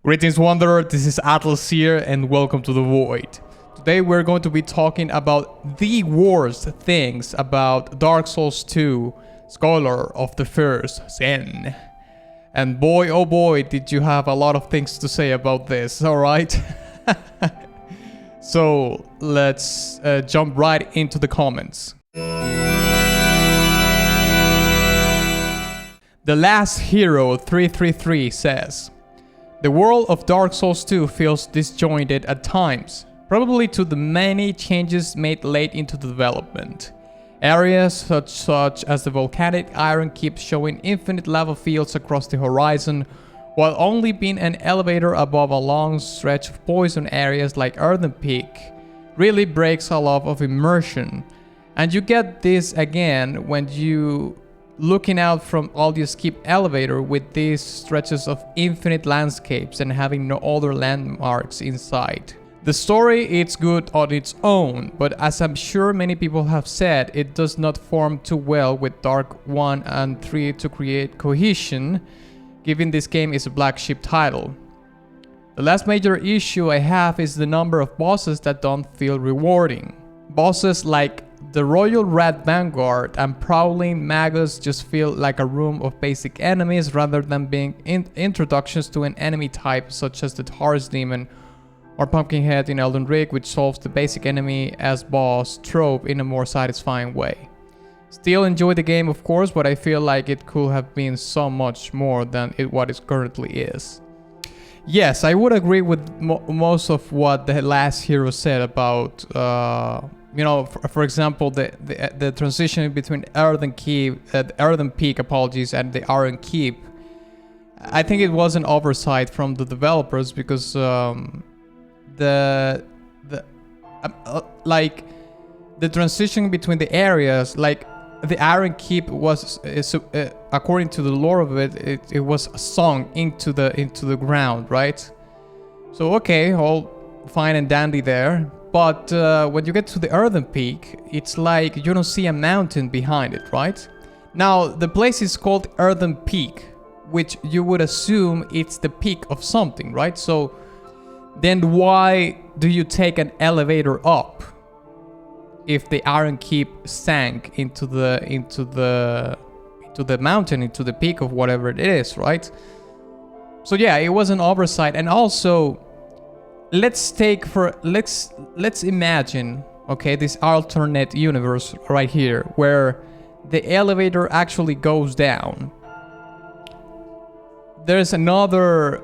Greetings Wanderer, this is Atlas here and welcome to the Void. Today we're going to be talking about the worst things about Dark Souls 2, Scholar of the First Sin. And boy oh boy did you have a lot of things to say about this, alright? So let's jump right into the comments. The Last Hero 333 says, the world of Dark Souls 2 feels disjointed at times, probably to the many changes made late into the development. Areas such as the volcanic Iron Keep showing infinite lava fields across the horizon, while only being an elevator above a long stretch of poison areas like Earthen Peak, really breaks a lot of immersion. And you get this again when you looking out from all the escape elevator with these stretches of infinite landscapes and having no other landmarks inside. The story is good on its own, but as I'm sure many people have said, it does not form too well with Dark 1 and 3 to create cohesion, given this game is a black sheep title. The last major issue I have is the number of bosses that don't feel rewarding. Bosses like the Royal Rat Vanguard and Prowling Magus just feel like a room of basic enemies rather than being introductions to an enemy type such as the Horse Demon or Pumpkinhead in Elden Ring, which solves the basic enemy as boss trope in a more satisfying way. Still enjoy the game of course, but I feel like it could have been so much more than what it currently is. Yes, I would agree with most of what the Last Hero said about you know, for example, the transition between Earthen Peak, apologies, and the Iron Keep. I think it was an oversight from the developers because like the transition between the areas, like the Iron Keep was according to the lore of it was sunk into the ground, right? So okay, all fine and dandy there. But when you get to the Earthen Peak, it's like you don't see a mountain behind it, right? Now, the place is called Earthen Peak, which you would assume it's the peak of something, right? So then why do you take an elevator up if the Iron Keep sank into the mountain, into the peak of whatever it is, right? So yeah, it was an oversight. And also, let's imagine, okay, this alternate universe right here where the elevator actually goes down. There's another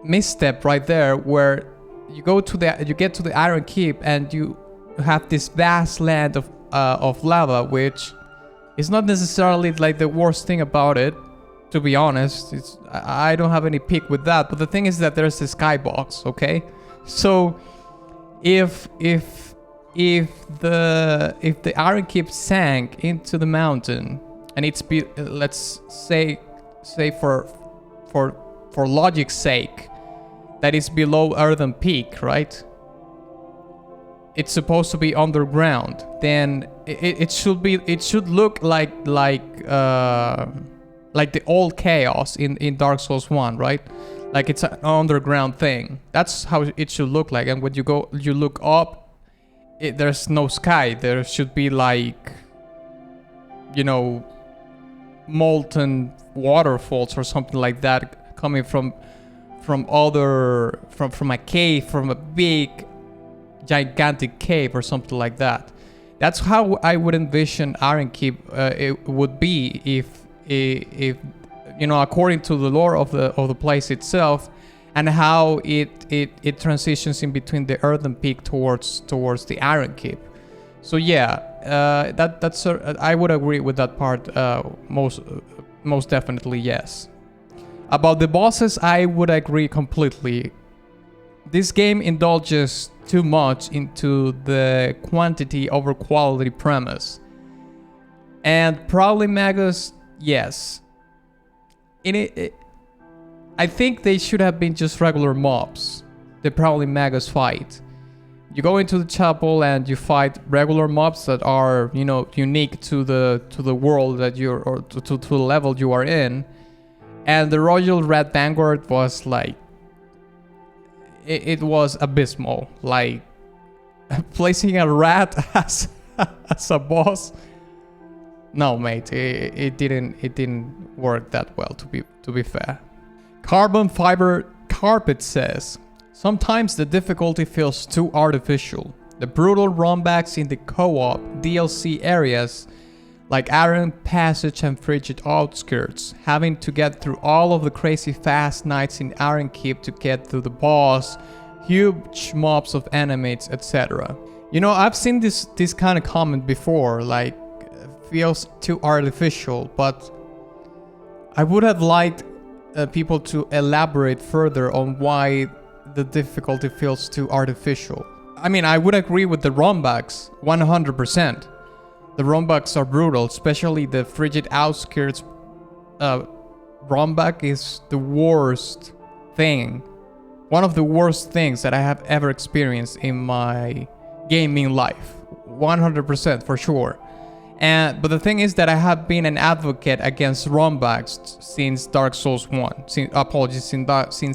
misstep right there where you get to the Iron Keep and you have this vast land of lava, which is not necessarily like the worst thing about it. To be honest, I don't have any pick with that, but the thing is that there's a skybox, okay? So if the Iron Keep sank into the mountain and let's say for logic's sake that it's below Earthen Peak, right? It's supposed to be underground. Then it should look like the old chaos in Dark Souls 1, right? Like it's an underground thing. That's how it should look like. And when you look up, there's no sky. There should be like, you know, molten waterfalls or something like that coming from a cave, from a big, gigantic cave or something like that. That's how I would envision Iron Keep it would be if you know, according to the lore of the place itself, and how it transitions in between the Earthen Peak towards the Iron Keep. So yeah, that's I would agree with that part. Most definitely, yes. About the bosses, I would agree completely. This game indulges too much into the quantity over quality premise, and probably Magus. Yes. I think they should have been just regular mobs. The Prowling Magus fight. You go into the chapel and you fight regular mobs that are, you know, unique to the world that you're, or to the level you are in. And the Royal Red Vanguard was like, it was abysmal. Like placing a rat as a boss. No, mate, it didn't work that well, to be fair. Carbon Fiber Carpet says, sometimes the difficulty feels too artificial. The brutal rollbacks in the co-op DLC areas like Iron Passage and Frigid Outskirts, having to get through all of the crazy fast nights in Iron Keep to get through the boss, huge mobs of enemies, etc. You know, I've seen this kind of comment before, like, feels too artificial, but I would have liked people to elaborate further on why the difficulty feels too artificial. I mean, I would agree with the rollbacks 100%. The rollbacks are brutal, especially the Frigid Outskirts rollback is the worst thing. One of the worst things that I have ever experienced in my gaming life. 100% for sure. But the thing is that I have been an advocate against rollbacks since Dark Souls 1. Since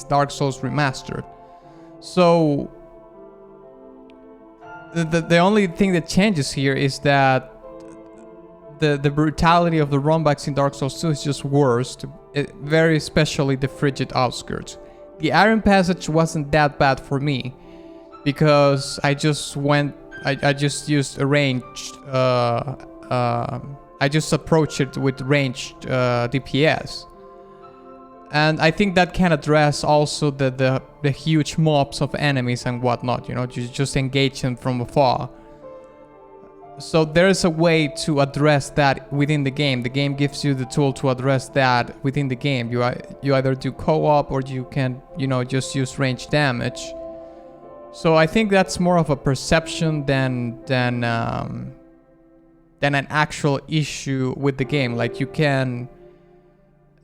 Dark Souls Remastered. So the only thing that changes here is that the brutality of the rollbacks in Dark Souls 2 is just worse. Very especially the Frigid Outskirts. The Iron Passage wasn't that bad for me because I just used a ranged. I just approached it with ranged DPS. And I think that can address also the huge mobs of enemies and whatnot, you know, just engage them from afar. So there is a way to address that within the game. The game gives you the tool to address that within the game. You either do co-op or you can, you know, just use ranged damage. So I think that's more of a perception than an actual issue with the game. Like you can,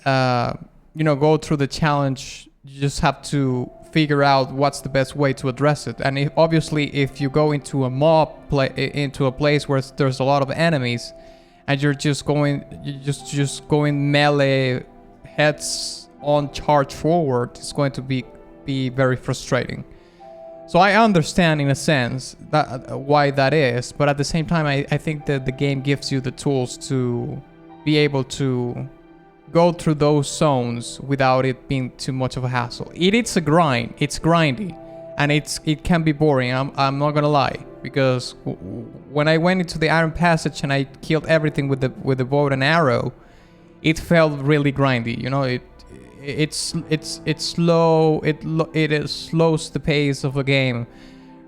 you know, go through the challenge. You just have to figure out what's the best way to address it. And obviously, if you go into into a place where there's a lot of enemies, and you're just going melee, heads on, charge forward, it's going to be very frustrating. So I understand in a sense that why that is, but at the same time, I think that the game gives you the tools to be able to go through those zones without it being too much of a hassle. It's a grind. It's grindy, and it can be boring. I'm not gonna lie, because when I went into the Iron Passage and I killed everything with the bow and arrow, it felt really grindy. You know, it's slow. It slows the pace of the game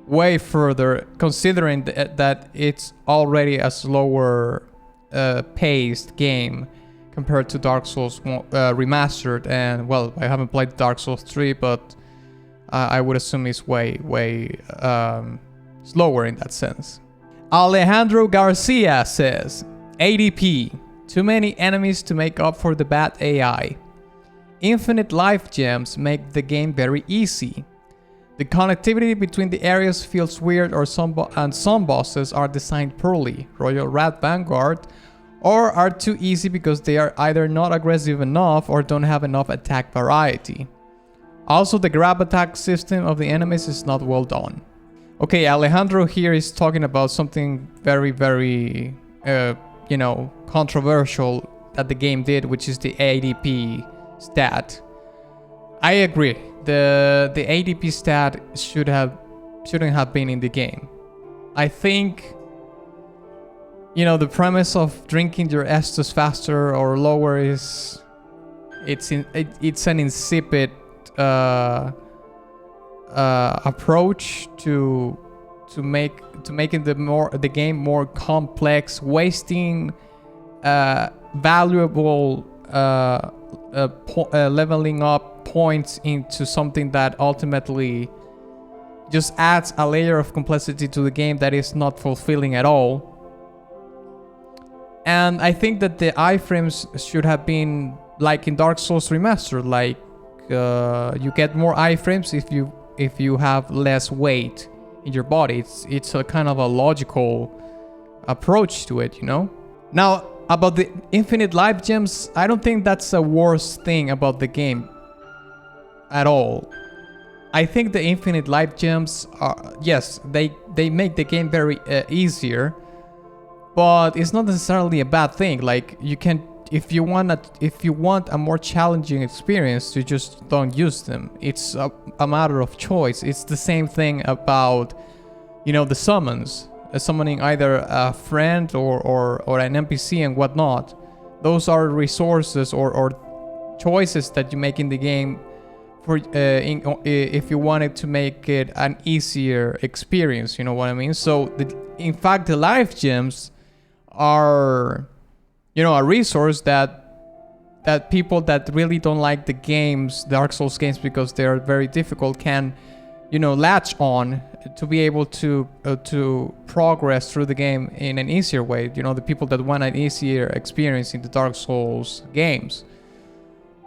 way further, considering that it's already a slower paced game compared to Dark Souls Remastered. And well, I haven't played Dark Souls 3, but I would assume it's way slower in that sense. Alejandro Garcia says, ADP, too many enemies to make up for the bad AI. Infinite life gems make the game very easy. The connectivity between the areas feels weird, and some bosses are designed poorly, Royal Rat Vanguard, or are too easy because they are either not aggressive enough or don't have enough attack variety. Also, the grab attack system of the enemies is not well done. Okay, Alejandro here is talking about something very, you know, controversial that the game did, which is the ADP stat. I agree. The ADP stat shouldn't have been in the game. I think, you know, the premise of drinking your Estus faster or lower is it's an insipid approach to making the game more complex, wasting valuable leveling up points into something that ultimately just adds a layer of complexity to the game that is not fulfilling at all. And I think that the iframes should have been like in Dark Souls Remastered, like you get more iframes if you have less weight in your body. It's a kind of a logical approach to it, you know. Now, About the infinite life gems, I don't think that's a worst thing about the game at all. I think the infinite life gems are, yes, they make the game very easier, but it's not necessarily a bad thing. Like, you can, if you want a more challenging experience, you just don't use them. It's a matter of choice. It's the same thing about, you know, the summons. Summoning either a friend or an NPC and whatnot. Those are resources or choices that you make in the game for if you wanted to make it an easier experience, you know what I mean? So in fact the life gems are, you know, a resource that people that really don't like the games, Dark Souls games, because they are very difficult, can, you know, latch on to be able to progress through the game in an easier way. You know, the people that want an easier experience in the Dark Souls games.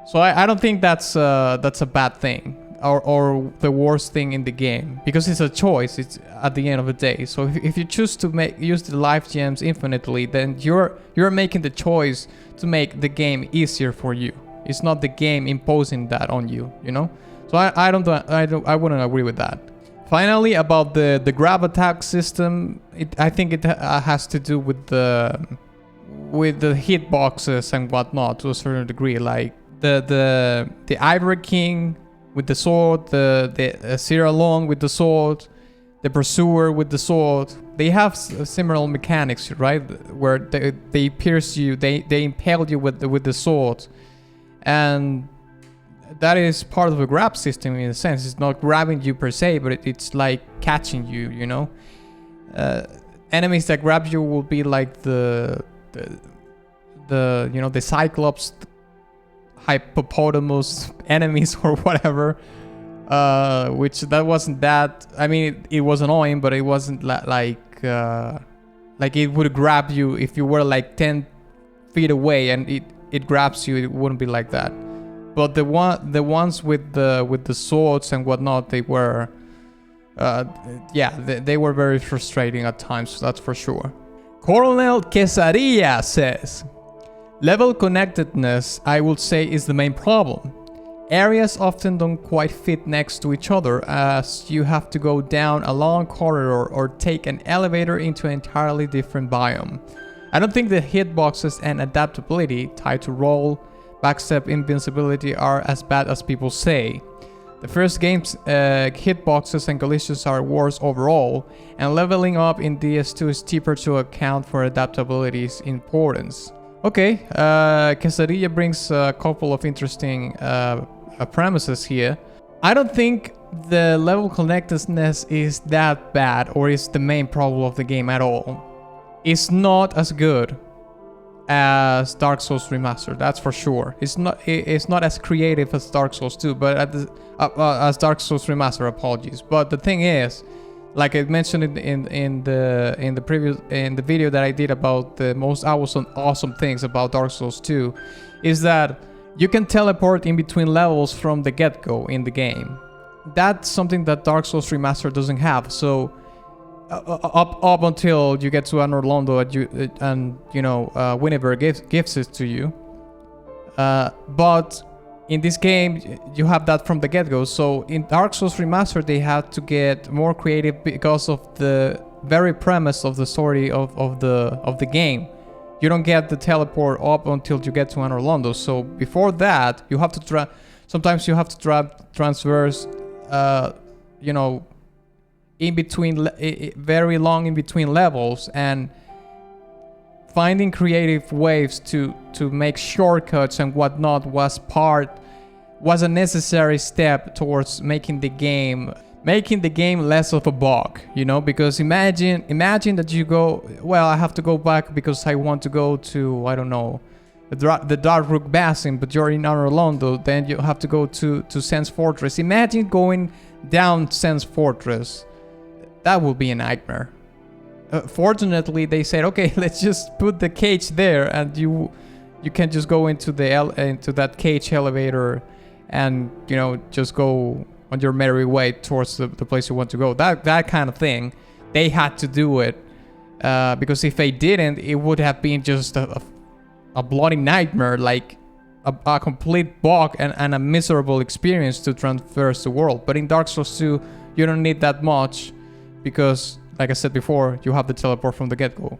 So I don't think that's a bad thing or the worst thing in the game, because it's a choice. It's at the end of the day. So if you choose to use the life gems infinitely, then you're making the choice to make the game easier for you. It's not the game imposing that on you. You know. So I wouldn't agree with that. Finally, about the grab attack system, I think it has to do with the hitboxes and whatnot to a certain degree. Like the Ivory King with the sword, the Sir Alonne with the sword, the Pursuer with the sword. They have similar mechanics, right? Where they pierce you, they impale you with the sword, and that is part of a grab system in a sense. It's not grabbing you per se, but it's like catching you, you know. Enemies that grab you will be like the you know, the Cyclops, hippopotamus enemies or whatever. Which that wasn't that. I mean, it was annoying, but it wasn't like it would grab you if you were like 10 feet away and it grabs you. It wouldn't be like that. But the ones with the swords and whatnot, they were, they were very frustrating at times. That's for sure. Colonel Quesadilla says, level connectedness, I would say, is the main problem. Areas often don't quite fit next to each other, as you have to go down a long corridor or take an elevator into an entirely different biome. I don't think the hitboxes and adaptability tied to roll, backstep, invincibility are as bad as people say. The first game's hitboxes and glitches are worse overall, and leveling up in DS2 is cheaper to account for adaptability's importance. Okay, Quesadilla brings a couple of interesting premises here. I don't think the level connectedness is that bad or is the main problem of the game at all. It's not as good as Dark Souls Remastered, that's for sure. It's not as creative as Dark Souls 2, but as Dark Souls Remastered, apologies. But the thing is, like I mentioned in the video that I did about the most awesome things about Dark Souls 2, is that you can teleport in between levels from the get-go in the game. That's something that Dark Souls Remastered doesn't have. So up until you get to Anor Londo and you know Gwyn gives it to you. But in this game, you have that from the get-go. So in Dark Souls Remastered, they had to get more creative because of the very premise of the story of the game. You don't get the teleport up until you get to Anor Londo. So before that, you have to sometimes you have to transverse, you know, in between, very long in between levels, and finding creative ways to make shortcuts and whatnot was a necessary step towards making the game less of a bug, you know. Because imagine that you go, well, I have to go back because I want to go to, I don't know, the Darkrook Basin, but you're in Anor Londo, then you have to go to Sen's Fortress. Imagine going down Sen's Fortress. That would be a nightmare. Fortunately, they said, okay, let's just put the cage there, and you can just go into that cage elevator, and you know, just go on your merry way towards the place you want to go. That kind of thing, they had to do it because if they didn't, it would have been just a bloody nightmare, like a complete bog and a miserable experience to traverse the world. But in Dark Souls 2, you don't need that much because, like I said before, you have the teleport from the get-go.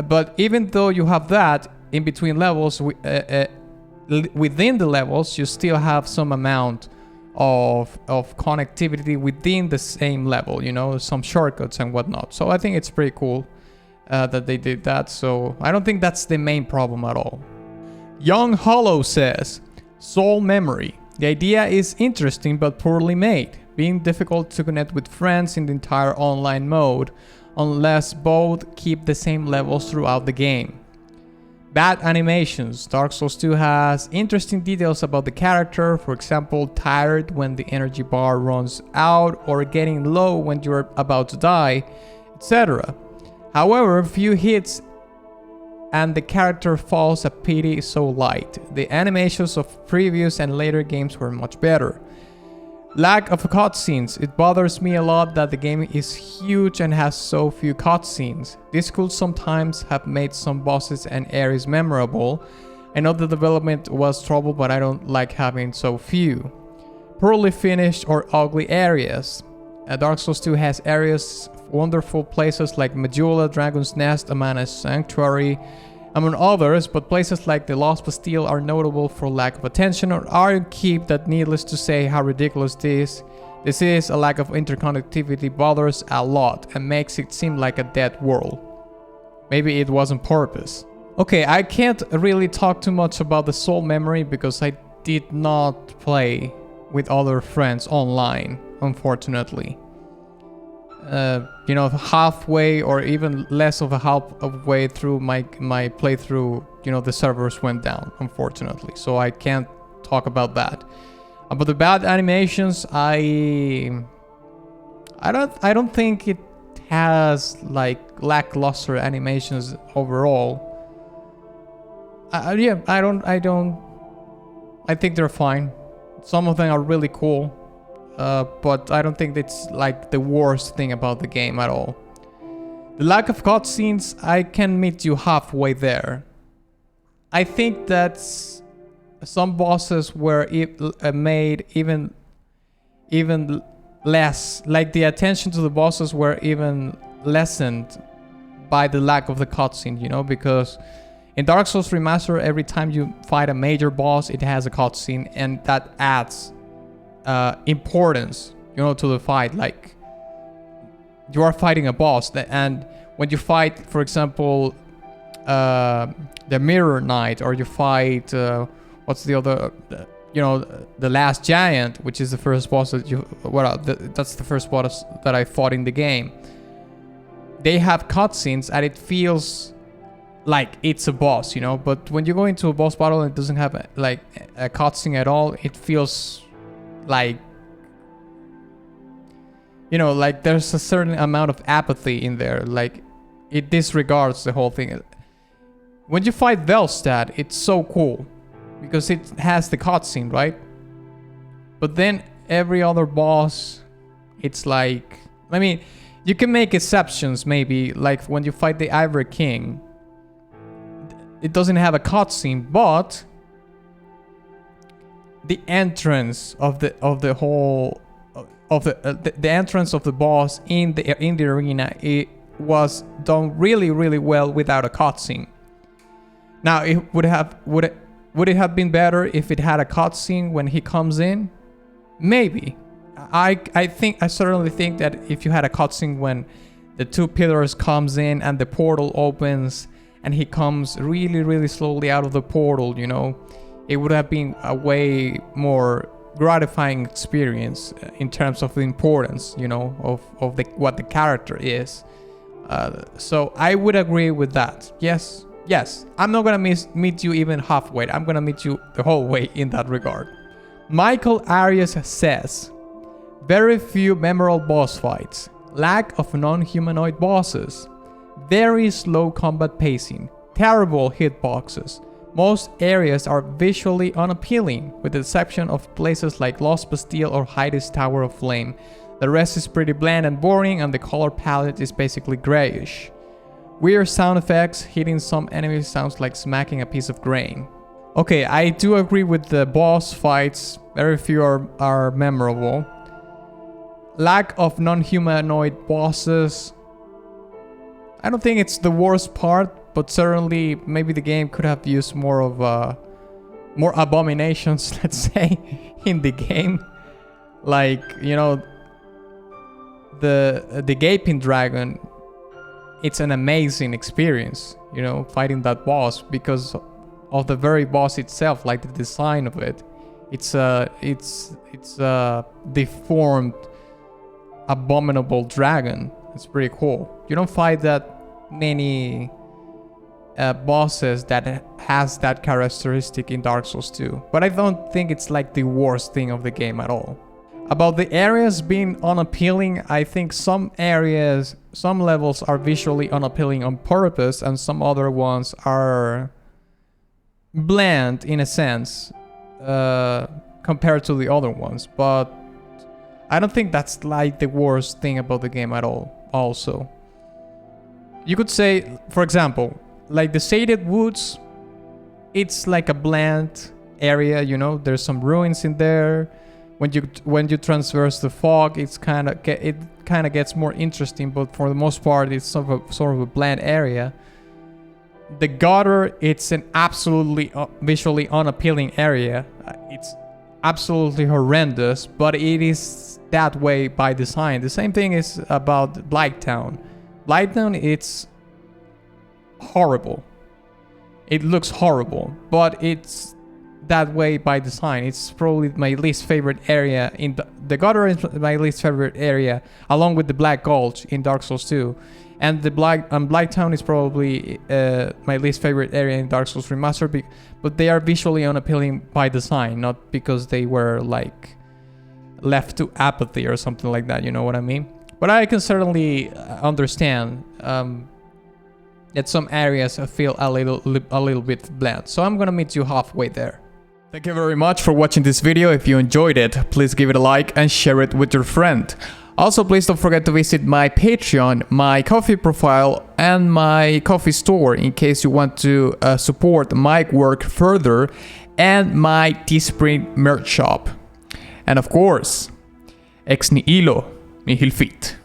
But even though you have that, in between levels, within the levels, you still have some amount of connectivity within the same level, you know, some shortcuts and whatnot. So I think it's pretty cool that they did that. So I don't think that's the main problem at all. Young Hollow says, Soul Memory. The idea is interesting but poorly made, being difficult to connect with friends in the entire online mode unless both keep the same levels throughout the game. Bad animations. Dark Souls 2 has interesting details about the character, for example, tired when the energy bar runs out or getting low when you're about to die, etc. However, few hits and the character falls a pity so light. The animations of previous and later games were much better. Lack of cutscenes. It bothers me a lot that the game is huge and has so few cutscenes. This could sometimes have made some bosses and areas memorable. I know the development was troubled, but I don't like having so few. Poorly finished or ugly areas. Dark Souls 2 has areas, wonderful places like Majula, Dragon's Nest, Amana's Sanctuary, among others, but places like the Lost Bastille are notable for lack of attention or aren't kept. That needless to say how ridiculous this is. A lack of interconnectivity bothers a lot and makes it seem like a dead world. Maybe it was on purpose. Okay, I can't really talk too much about the soul memory because I did not play with other friends online, unfortunately. You know, halfway or even less of a halfway through my playthrough, you know, the servers went down, unfortunately. So I can't talk about that. About the bad animations, I don't think it has like lackluster animations overall. Yeah, I think they're fine. Some of them are really cool. But I don't think it's like the worst thing about the game at all. The lack of cutscenes, I can meet you halfway there. I think that some bosses were made even less, like the attention to the bosses were even lessened by the lack of the cutscene, you know, because in Dark Souls Remastered, every time you fight a major boss, it has a cutscene, and that adds importance, you know, to the fight. Like, you are fighting a boss, and when you fight, for example, the Mirror Knight, or you fight what's the other, you know, the last giant, which is the first boss that that's the first boss that I fought in the game. They have cutscenes and it feels like it's a boss, you know, but when you go into a boss battle and it doesn't have like a cutscene at all, it feels like, you know, like there's a certain amount of apathy in there, like it disregards the whole thing. When you fight Velstad, it's so cool because it has the cutscene, right? But then every other boss, it's like, I mean, you can make exceptions maybe, like when you fight the Ivory King, it doesn't have a cutscene, but the entrance of the entrance of the boss in the arena, it was done really well without a cutscene. Now, would it have been better if it had a cutscene when he comes in? Maybe. I certainly think that if you had a cutscene when the two pillars comes in and the portal opens and he comes really slowly out of the portal, you know, it would have been a way more gratifying experience in terms of the importance, you know, of what the character is. So I would agree with that. Yes, I'm not gonna meet you even halfway. I'm gonna meet you the whole way in that regard. Michael Arias says, very few memorable boss fights, lack of non-humanoid bosses, very slow combat pacing, terrible hitboxes. Most areas are visually unappealing, with the exception of places like Lost Bastille or Heidi's Tower of Flame. The rest is pretty bland and boring, and the color palette is basically grayish. Weird sound effects. Hitting some enemies sounds like smacking a piece of grain. Okay, I do agree with the boss fights. Very few are memorable. Lack of non-humanoid bosses. I don't think it's the worst part, but certainly maybe the game could have used more of more abominations, let's say, in the game. Like, you know, the gaping dragon, it's an amazing experience, you know, fighting that boss because of the very boss itself, like the design of it. It's a deformed, abominable dragon. It's pretty cool. You don't fight that many bosses that has that characteristic in Dark Souls 2, but I don't think it's like the worst thing of the game at all. About the areas being unappealing, I think some levels are visually unappealing on purpose, and some other ones are bland in a sense compared to the other ones, but I don't think that's like the worst thing about the game at all. Also, you could say, for example, like the Shaded Woods, it's like a bland area, you know, there's some ruins in there. When you transverse the fog, it kind of gets more interesting, but for the most part it's sort of a bland area. The gutter, it's an absolutely visually unappealing area. It's absolutely horrendous, but it is that way by design. The same thing is about Blighttown. Blighttown, it's horrible. It looks horrible, but it's that way by design. It's probably my least favorite area in the gutter is my least favorite area, along with the Black Gulch in Dark Souls 2. And the Blighttown is probably my least favorite area in Dark Souls Remastered, but they are visually unappealing by design, not because they were like left to apathy or something like that, you know what I mean? But I can certainly understand that some areas feel a little bit bland. So I'm gonna meet you halfway there. Thank you very much for watching this video. If you enjoyed it, please give it a like and share it with your friend. Also, please don't forget to visit my Patreon, my Ko-fi profile, and my Ko-fi store in case you want to support my work further, and my Teespring merch shop. And of course, ex nihilo nihil fit.